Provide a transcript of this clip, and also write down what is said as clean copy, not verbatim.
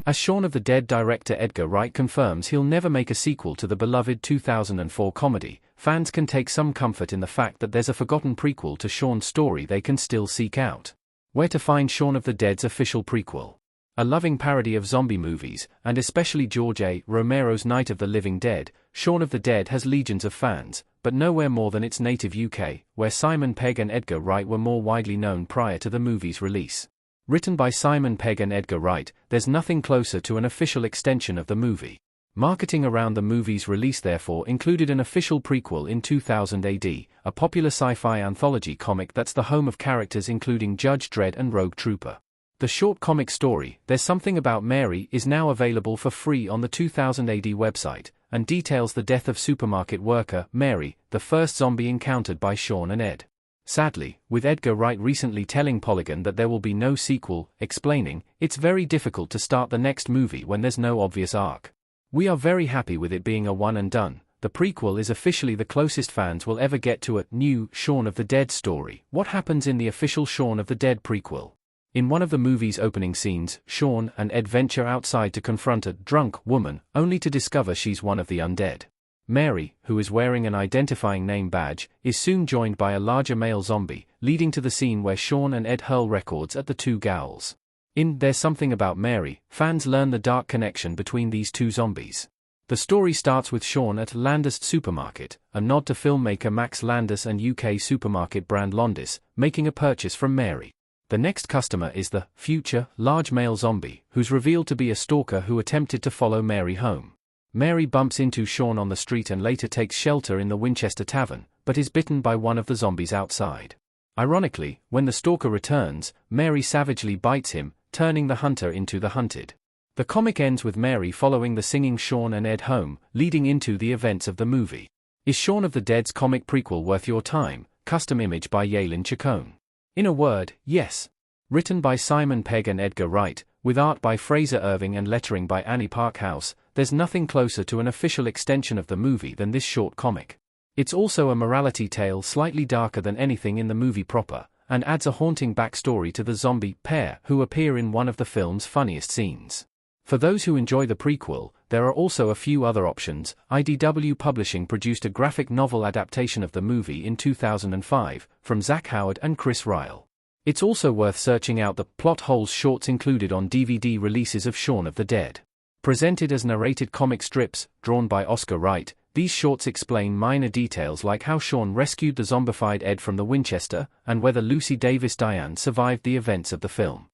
As Shaun of the Dead director Edgar Wright confirms he'll never make a sequel to the beloved 2004 comedy, fans can take some comfort in the fact that there's a forgotten prequel to Shaun's story they can still seek out. Where to find Shaun of the Dead's official prequel? A loving parody of zombie movies, and especially George A. Romero's Night of the Living Dead, Shaun of the Dead has legions of fans, but nowhere more than its native UK, where Simon Pegg and Edgar Wright were more widely known prior to the movie's release. Written by Simon Pegg and Edgar Wright, there's nothing closer to an official extension of the movie. Marketing around the movie's release therefore included an official prequel in 2000 AD, a popular sci-fi anthology comic that's the home of characters including Judge Dredd and Rogue Trooper. The short comic story, There's Something About Mary, is now available for free on the 2000 AD website, and details the death of supermarket worker Mary, the first zombie encountered by Shaun and Ed. Sadly, with Edgar Wright recently telling Polygon that there will be no sequel, explaining, it's very difficult to start the next movie when there's no obvious arc. We are very happy with it being a one and done. The prequel is officially the closest fans will ever get to a new Shaun of the Dead story. What happens in the official Shaun of the Dead prequel? In one of the movie's opening scenes, Shaun and Ed venture outside to confront a drunk woman, only to discover she's one of the undead. Mary, who is wearing an identifying name badge, is soon joined by a larger male zombie, leading to the scene where Shaun and Ed hurl records at the two ghouls. In There's Something About Mary, fans learn the dark connection between these two zombies. The story starts with Shaun at Landis Supermarket, a nod to filmmaker Max Landis and UK supermarket brand Londis, making a purchase from Mary. The next customer is the future, large male zombie, who's revealed to be a stalker who attempted to follow Mary home. Mary bumps into Shaun on the street and later takes shelter in the Winchester Tavern, but is bitten by one of the zombies outside. Ironically, when the stalker returns, Mary savagely bites him, turning the hunter into the hunted. The comic ends with Mary following the singing Shaun and Ed home, leading into the events of the movie. Is Shaun of the Dead's comic prequel worth your time? Custom image by Yaelin Chacon. In a word, yes. Written by Simon Pegg and Edgar Wright, with art by Fraser Irving and lettering by Annie Parkhouse, there's nothing closer to an official extension of the movie than this short comic. It's also a morality tale slightly darker than anything in the movie proper, and adds a haunting backstory to the zombie pair who appear in one of the film's funniest scenes. For those who enjoy the prequel, there are also a few other options. IDW Publishing produced a graphic novel adaptation of the movie in 2005, from Zach Howard and Chris Ryle. It's also worth searching out the plot holes shorts included on DVD releases of Shaun of the Dead. Presented as narrated comic strips, drawn by Oscar Wright, these shorts explain minor details like how Shaun rescued the zombified Ed from the Winchester, and whether Lucy Davis Diane survived the events of the film.